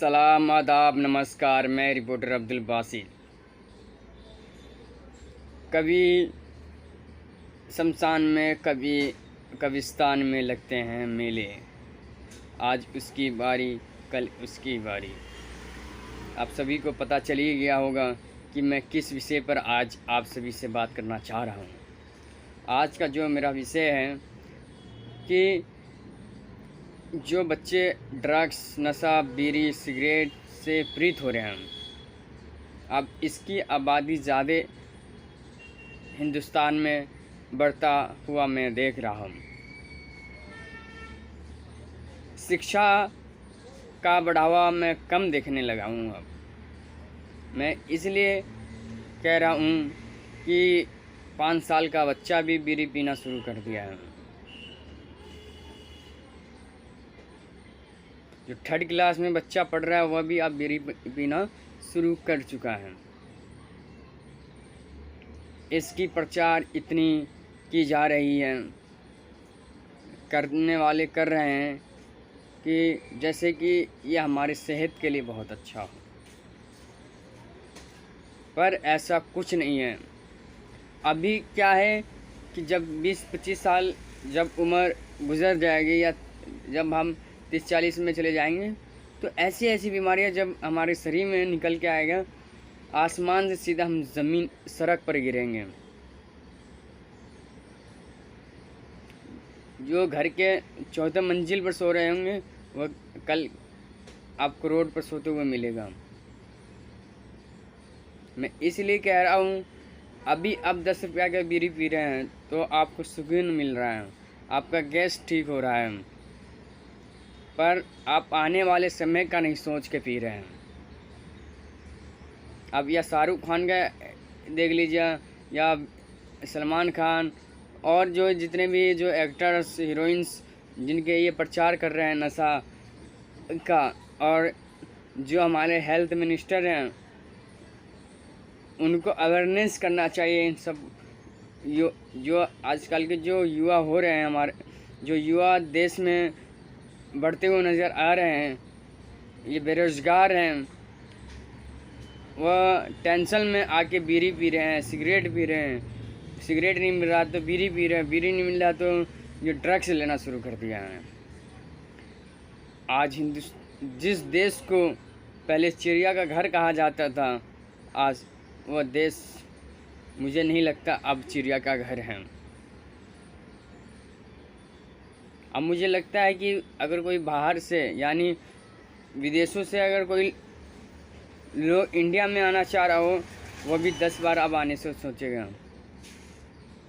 सलाम, आदाब, नमस्कार। मैं रिपोर्टर अब्दुल बासित। कभी शमशान में, कभी कब्रिस्तान में लगते हैं मेले। आज उसकी बारी, कल उसकी बारी। आप सभी को पता चल ही गया होगा कि मैं किस विषय पर आज आप सभी से बात करना चाह रहा हूँ। आज का जो मेरा विषय है कि जो बच्चे ड्रग्स, नशा, बीड़ी, सिगरेट से पीड़ित हो रहे हैं, अब इसकी आबादी ज़्यादा हिंदुस्तान में बढ़ता हुआ मैं देख रहा हूँ। शिक्षा का बढ़ावा मैं कम देखने लगा हूँ। अब मैं इसलिए कह रहा हूँ कि 5 साल का बच्चा भी बीड़ी पीना शुरू कर दिया है। जो 3rd क्लास में बच्चा पढ़ रहा है वह भी अब बीड़ी पीना शुरू कर चुका है। इसकी प्रचार इतनी की जा रही है, करने वाले कर रहे हैं कि जैसे कि यह हमारे सेहत के लिए बहुत अच्छा हो, पर ऐसा कुछ नहीं है। अभी क्या है कि जब 20-25 साल जब उम्र गुज़र जाएगी या जब हम 30-40 में चले जाएंगे, तो ऐसी ऐसी बीमारियां जब हमारे शरीर में निकल के आएगा, आसमान से सीधा हम ज़मीन, सड़क पर गिरेंगे। जो घर के 4th मंजिल पर सो रहे होंगे वह कल आपको रोड पर सोते हुए मिलेगा। मैं इसलिए कह रहा हूँ, अभी आप 10 रुपया का बीड़ी पी रहे हैं तो आपको सुकून मिल रहा है, आपका गैस ठीक हो रहा है, पर आप आने वाले समय का नहीं सोच के पी रहे हैं। अब या शाहरुख खान का देख लीजिए या सलमान खान और जो जितने भी जो एक्टर्स, हीरोइंस जिनके ये प्रचार कर रहे हैं नशा का, और जो हमारे हेल्थ मिनिस्टर हैं उनको अवेयरनेस करना चाहिए। इन सब जो आजकल के जो युवा हो रहे हैं, हमारे जो युवा देश में बढ़ते हुए नज़र आ रहे हैं, ये बेरोज़गार हैं, वह टेंशन में आके बीड़ी पी रहे हैं, सिगरेट पी रहे हैं। सिगरेट नहीं मिल रहा तो बीड़ी पी रहे हैं, बीड़ी नहीं मिल रहा तो ये ड्रग्स लेना शुरू कर दिया है। आज जिस देश को पहले चिड़िया का घर कहा जाता था, आज वह देश मुझे नहीं लगता अब चिड़िया का घर है। अब मुझे लगता है कि अगर कोई बाहर से यानी विदेशों से अगर कोई लोग इंडिया में आना चाह रहा हो, वह भी 10 बार अब आने से सोचेगा,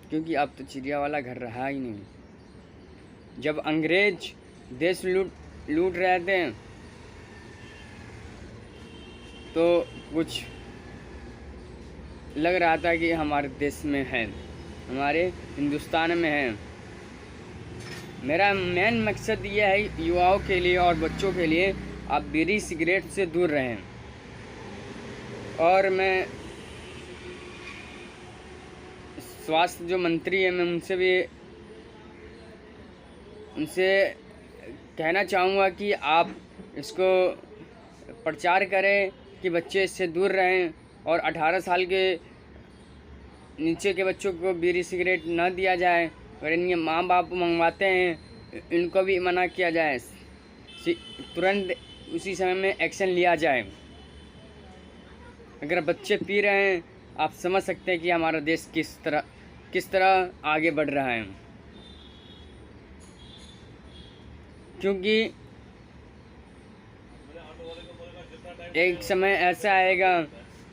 क्योंकि अब तो चिड़िया वाला घर रहा ही नहीं। जब अंग्रेज देश लूट रहे थे तो कुछ लग रहा था कि हमारे देश में है, हमारे हिंदुस्तान में है। मेरा मेन मकसद यह है युवाओं के लिए और बच्चों के लिए, आप बीड़ी सिगरेट से दूर रहें। और मैं स्वास्थ्य जो मंत्री है, मैं उनसे कहना चाहूँगा कि आप इसको प्रचार करें कि बच्चे इससे दूर रहें, और 18 साल के नीचे के बच्चों को बीड़ी सिगरेट न दिया जाए। अगर इनके माँ बाप मंगवाते हैं, इनको भी मना किया जाए, तुरंत उसी समय में एक्शन लिया जाए। अगर बच्चे पी रहे हैं, आप समझ सकते हैं कि हमारा देश किस तरह आगे बढ़ रहा है। क्योंकि एक समय ऐसा आएगा,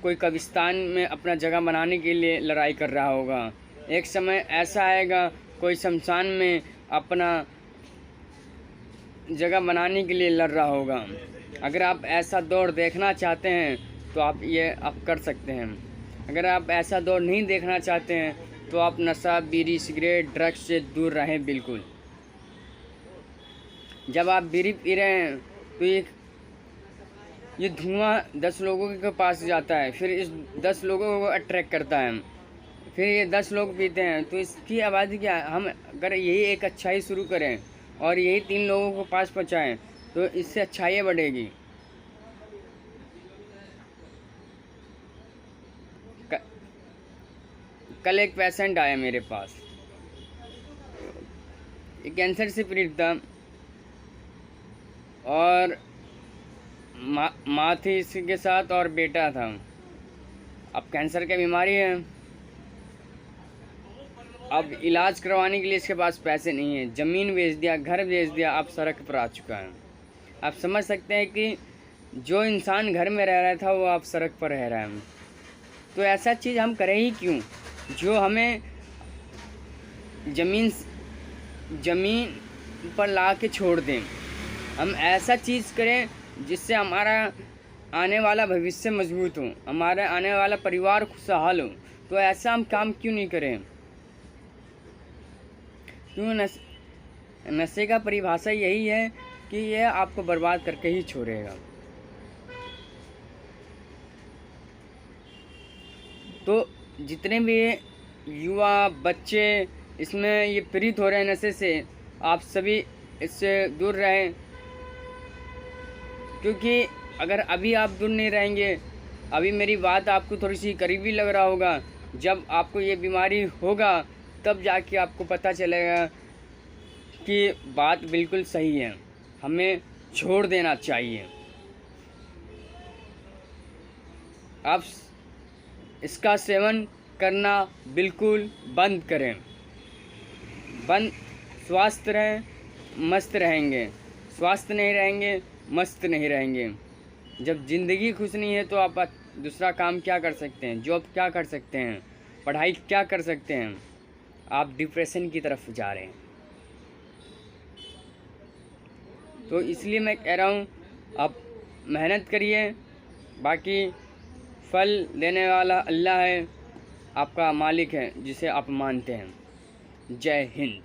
कोई कब्रिस्तान में अपना जगह बनाने के लिए लड़ाई कर रहा होगा। एक समय ऐसा आएगा, कोई शमशान में अपना जगह बनाने के लिए लड़ रहा होगा। अगर आप ऐसा दौर देखना चाहते हैं तो आप कर सकते हैं। अगर आप ऐसा दौर नहीं देखना चाहते हैं तो आप नशा, बीड़ी, सिगरेट, ड्रग्स से दूर रहें बिल्कुल। जब आप बीड़ी पी रहे हैं तो ये धुआं 10 लोगों के पास जाता है, फिर इस 10 लोगों को अट्रैक्ट करता है, फिर ये 10 लोग पीते हैं, तो इसकी आबादी क्या है। हम अगर यही एक अच्छाई शुरू करें और यही 3 लोगों को पास पहुँचाएँ तो इससे अच्छाई बढ़ेगी। कल एक पेशेंट आया मेरे पास, ये कैंसर से पीड़ित था और माँ थी इसके साथ और बेटा था। अब कैंसर की बीमारी है, अब इलाज करवाने के लिए इसके पास पैसे नहीं है, ज़मीन बेच दिया, घर बेच दिया, अब सड़क पर आ चुका है। आप समझ सकते हैं कि जो इंसान घर में रह रहा था वो अब सड़क पर रह रहा है। तो ऐसा चीज़ हम करें ही क्यों, जो हमें ज़मीन पर ला के छोड़ दें। हम ऐसा चीज़ करें जिससे हमारा आने वाला भविष्य मजबूत हो, हमारा आने वाला परिवार खुशहाल हो। तो ऐसा हम काम क्यों नहीं करें? क्यों? नशे का परिभाषा यही है कि यह आपको बर्बाद करके ही छोड़ेगा। तो जितने भी युवा बच्चे इसमें ये पीड़ित हो रहे हैं नशे से, आप सभी इससे दूर रहें, क्योंकि अगर अभी आप दूर नहीं रहेंगे, अभी मेरी बात आपको थोड़ी सी करीबी लग रहा होगा, जब आपको ये बीमारी होगा तब जाके आपको पता चलेगा कि बात बिल्कुल सही है, हमें छोड़ देना चाहिए। आप इसका सेवन करना बिल्कुल बंद करें। स्वस्थ रहें, मस्त रहेंगे। स्वस्थ नहीं रहेंगे, मस्त नहीं रहेंगे। जब ज़िंदगी खुश नहीं है तो आप दूसरा काम क्या कर सकते हैं? जॉब क्या कर सकते हैं? पढ़ाई क्या कर सकते हैं? आप डिप्रेशन की तरफ जा रहे हैं। तो इसलिए मैं कह रहा हूँ, आप मेहनत करिए, बाकी फल देने वाला अल्लाह है, आपका मालिक है जिसे आप मानते हैं। जय हिंद।